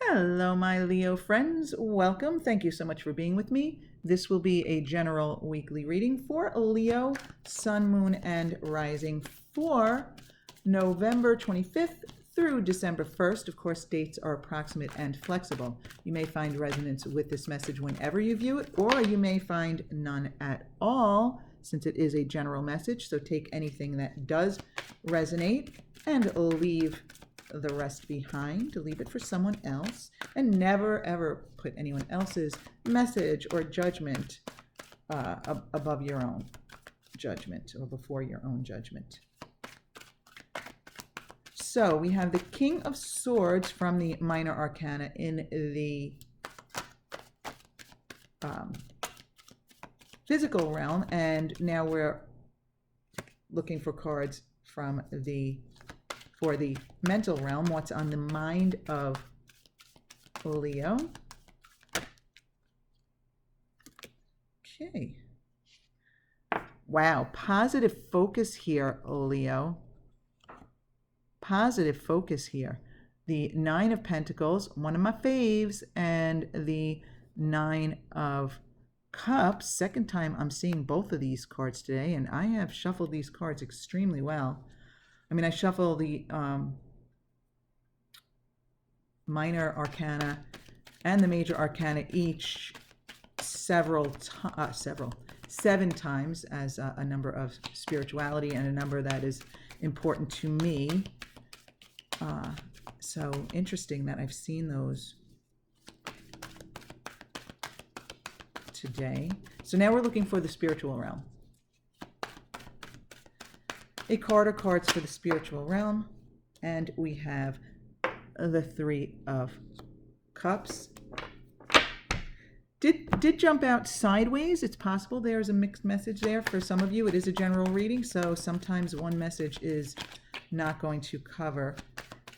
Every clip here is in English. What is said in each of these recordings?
Hello, my Leo friends. Welcome. Thank you so much for being with me. This will be a general weekly reading for Leo, Sun, Moon, and Rising for November 25th through December 1st. Of course, dates are approximate and flexible. You may find resonance with this message whenever you view it, or you may find none at all, since it is a general message. So take anything that does resonate and leave the rest behind, to leave it for someone else, and never ever put anyone else's message or judgment above your own judgment or before your own judgment. So we have the King of Swords from the Minor Arcana in the physical realm, and now we're looking for cards from for the mental realm. What's on the mind of Leo? Okay. Wow, positive focus here, Leo. Positive focus here. The Nine of Pentacles, one of my faves, and the Nine of Cups. Second time I'm seeing both of these cards today, and I have shuffled these cards extremely well. I mean, I shuffle the Minor Arcana and the Major Arcana each seven times as a number of spirituality and a number that is important to me. So interesting that I've seen those today. So now we're looking for the spiritual realm. A card or cards for the spiritual realm, and we have the Three of Cups. Did jump out sideways. It's possible there's a mixed message there for some of you. It is a general reading, so sometimes one message is not going to cover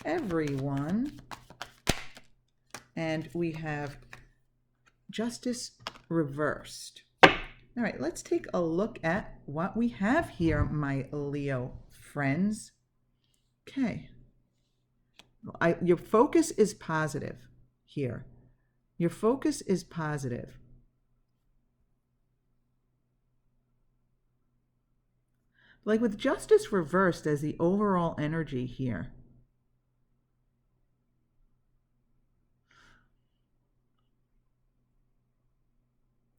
everyone. And we have Justice reversed. All right, let's take a look at what we have here, my Leo friends. Okay. Your focus is positive here. Your focus is positive. Like with Justice reversed as the overall energy here,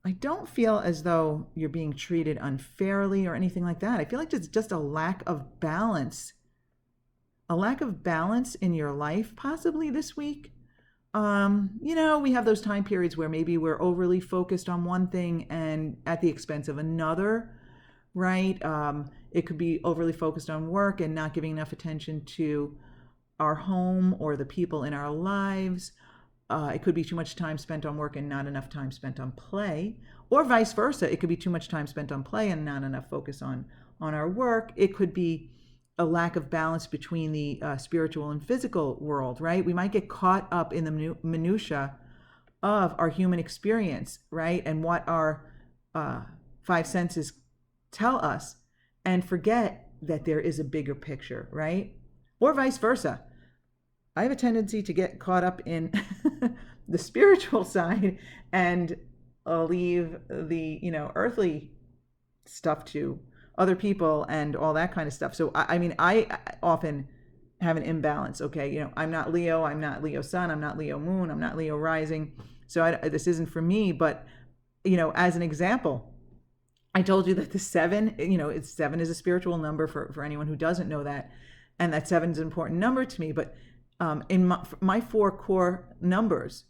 I don't feel as though you're being treated unfairly or anything like that. I feel like it's just a lack of balance. A lack of balance in your life, possibly this week. You know, we have those time periods where maybe we're overly focused on one thing and at the expense of another, right? It could be overly focused on work and not giving enough attention to our home or the people in our lives. It could be too much time spent on work and not enough time spent on play, or vice versa. It could be too much time spent on play and not enough focus on our work. It could be a lack of balance between the spiritual and physical world, right? We might get caught up in the minutia of our human experience, right? And what our five senses tell us, and forget that there is a bigger picture, right? Or vice versa. I have a tendency to get caught up in the spiritual side and leave the, earthly stuff to other people and all that kind of stuff. So, I often have an imbalance. Okay, I'm not Leo, I'm not Leo Sun, I'm not Leo Moon, I'm not Leo Rising. So this isn't for me, but, as an example, I told you that the 7, seven is a spiritual number for anyone who doesn't know that. And that 7 is an important number to me, but in my 4 core numbers,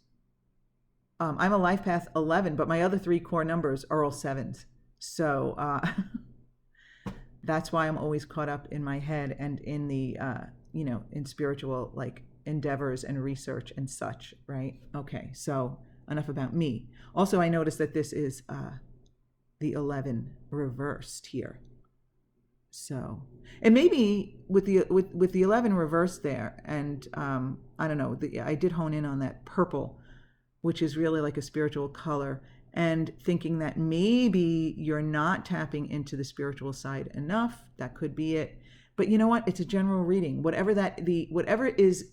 I'm a life path 11, but my other 3 core numbers are all 7s. So that's why I'm always caught up in my head and in the, in spiritual like endeavors and research and such, right? Okay, so enough about me. Also, I noticed that this is the 11 reversed here. So, and maybe with the 11 reversed there, and I don't know, I did hone in on that purple, which is really like a spiritual color, and thinking that maybe you're not tapping into the spiritual side enough. That could be it. But you know what? It's a general reading. Whatever is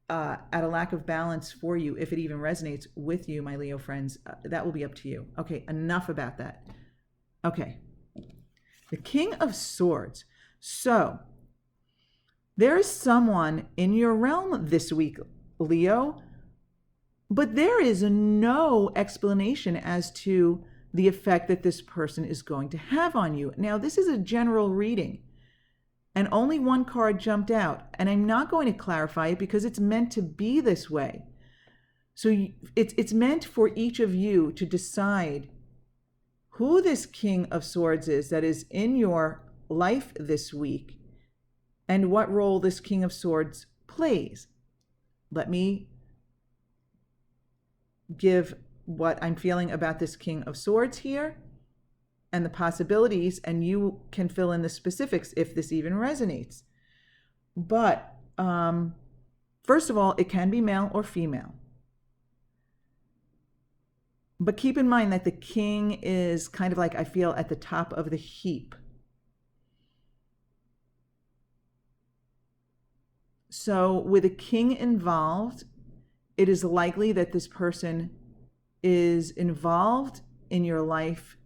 at a lack of balance for you, if it even resonates with you, my Leo friends, that will be up to you. Okay, enough about that. Okay, the King of Swords. So there is someone in your realm this week, Leo, but there is no explanation as to the effect that this person is going to have on you. Now, this is a general reading, and only one card jumped out, and I'm not going to clarify it because it's meant to be this way. So it's meant for each of you to decide who this King of Swords is that is in your life this week and what role this King of Swords plays. Let me give what I'm feeling about this King of Swords here and the possibilities, and you can fill in the specifics if this even resonates. But first of all, it can be male or female. But keep in mind that the king is kind of like, I feel, at the top of the heap. So with a king involved, it is likely that this person is involved in your life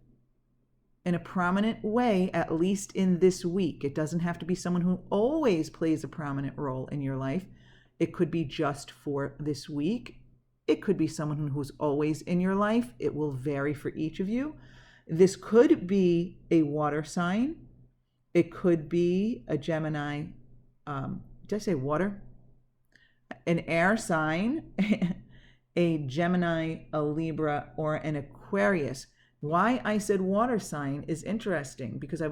in a prominent way, at least in this week. It doesn't have to be someone who always plays a prominent role in your life. It could be just for this week. It could be someone who's always in your life. It will vary for each of you. This could be a water sign. It could be a Gemini. Did I say water? An air sign, a Gemini, a Libra, or an Aquarius. Why I said water sign is interesting because I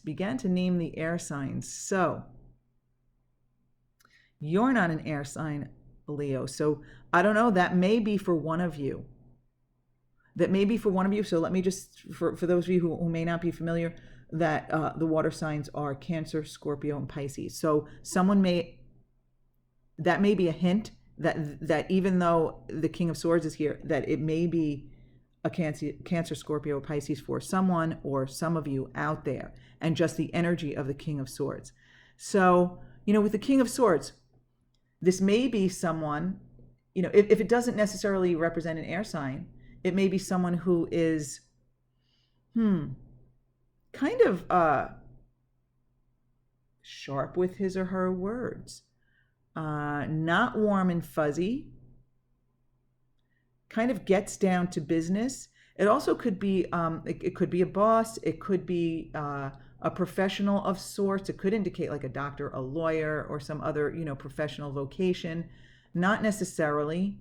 began to name the air signs. So you're not an air sign, Leo. So I don't know, that may be for one of you. So let me just, for those of you who may not be familiar, that the water signs are Cancer, Scorpio, and Pisces. So that may be a hint that even though the King of Swords is here, that it may be a Cancer, Scorpio, Pisces for someone or some of you out there, and just the energy of the King of Swords. So, with the King of Swords, this may be someone, if it doesn't necessarily represent an air sign, it may be someone who is, kind of sharp with his or her words, not warm and fuzzy, kind of gets down to business. It also could be, it could be a boss. It could be a professional of sorts. It could indicate like a doctor, a lawyer, or some other, professional vocation. Not necessarily.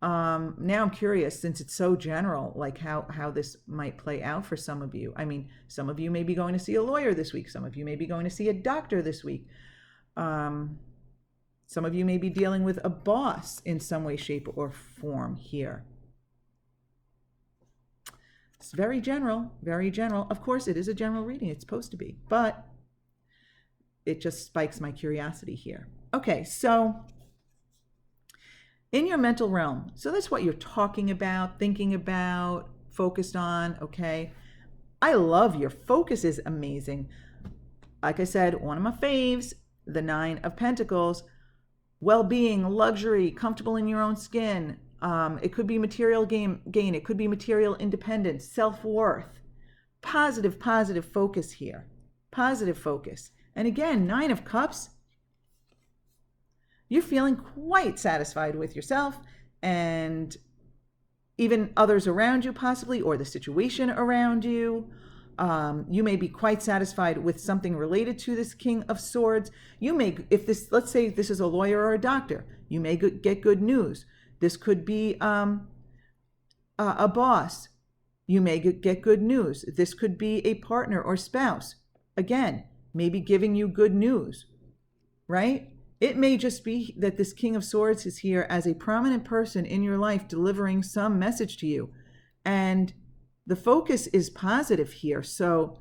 Now I'm curious, since it's so general, like how this might play out for some of you. I mean, some of you may be going to see a lawyer this week. Some of you may be going to see a doctor this week. Some of you may be dealing with a boss in some way, shape, or form here. It's very general, very general. Of course, it is a general reading. It's supposed to be, but it just spikes my curiosity here. Okay, so in your mental realm, so that's what you're talking about, thinking about, focused on, okay? I love your focus is amazing. Like I said, one of my faves, the Nine of Pentacles. Well-being, luxury, comfortable in your own skin. It could be material gain. It could be material independence, self-worth. Positive focus here. Positive focus. And again, Nine of Cups. You're feeling quite satisfied with yourself and even others around you possibly, or the situation around you. You may be quite satisfied with something related to this King of Swords. You may, let's say this is a lawyer or a doctor, you may get good news. This could be a boss. You may get good news. This could be a partner or spouse. Again, maybe giving you good news, right? It may just be that this King of Swords is here as a prominent person in your life delivering some message to you. And the focus is positive here. So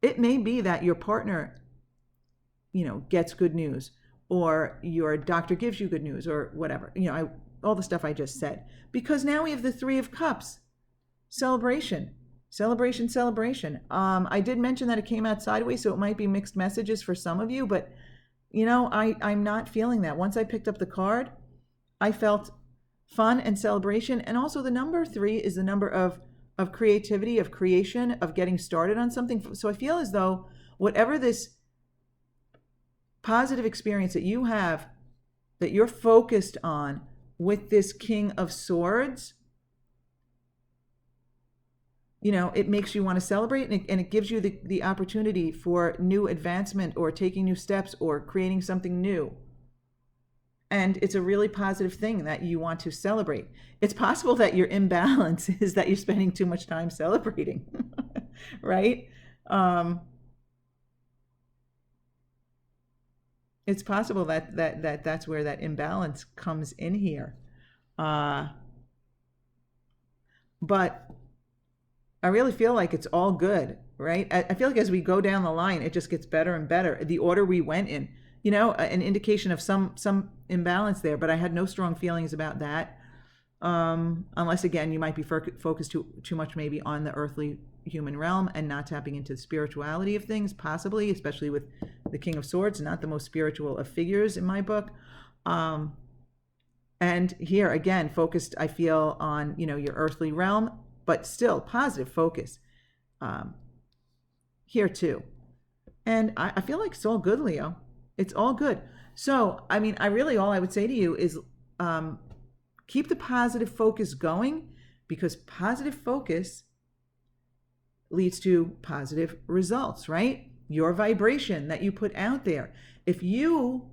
it may be that your partner, gets good news, or your doctor gives you good news, or whatever, all the stuff I just said. Because now we have the Three of Cups. Celebration. I did mention that it came out sideways, so it might be mixed messages for some of you, but I'm not feeling that. Once I picked up the card, I felt fun and celebration. And also the number 3 is the number of creativity, of creation, of getting started on something. So I feel as though whatever this positive experience that you have, that you're focused on with this King of Swords, it makes you want to celebrate, and it gives you the opportunity for new advancement or taking new steps or creating something new. And it's a really positive thing that you want to celebrate. It's possible that your imbalance is that you're spending too much time celebrating, right? It's possible that's where that imbalance comes in here. But I really feel like it's all good, right? I feel like as we go down the line, it just gets better and better. The order we went in, an indication of some imbalance there, but I had no strong feelings about that. Unless, again, you might be focused too much maybe on the earthly human realm and not tapping into the spirituality of things, possibly, especially with the King of Swords, not the most spiritual of figures in my book. And here, again, focused, I feel, on, your earthly realm, but still positive focus here too. And I feel like it's all good, Leo. It's all good. So, I mean, all I would say to you is keep the positive focus going, because positive focus leads to positive results, right? Your vibration that you put out there. If you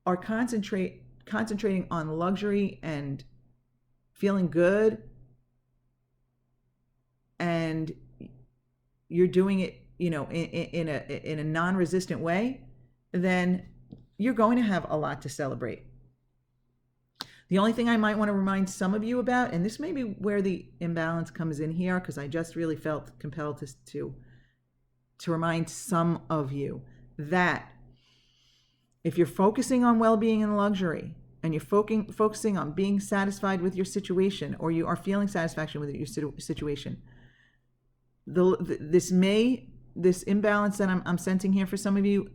are concentrating on luxury and feeling good, and you're doing it, in a non-resistant way, then you're going to have a lot to celebrate. The only thing I might want to remind some of you about, and this may be where the imbalance comes in here, because I just really felt compelled to remind some of you that if you're focusing on well-being and luxury, and you're focusing on being satisfied with your situation, or you are feeling satisfaction with your situation, this imbalance that I'm sensing here for some of you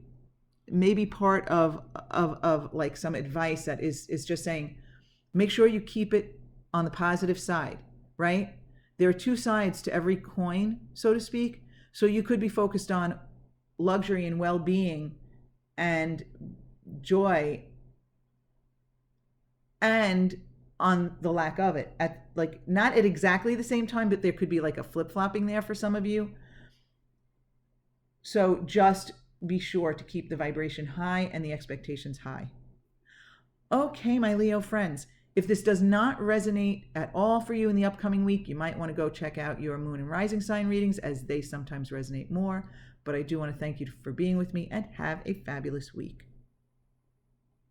may be part of like some advice that is just saying, make sure you keep it on the positive side, right? There are two sides to every coin, so to speak. So you could be focused on luxury and well-being and joy, and on the lack of it, not at exactly the same time, but there could be like a flip-flopping there for some of you. So just be sure to keep the vibration high and the expectations high. Okay, my Leo friends, if this does not resonate at all for you in the upcoming week, you might want to go check out your moon and rising sign readings, as they sometimes resonate more. But I do want to thank you for being with me, and have a fabulous week.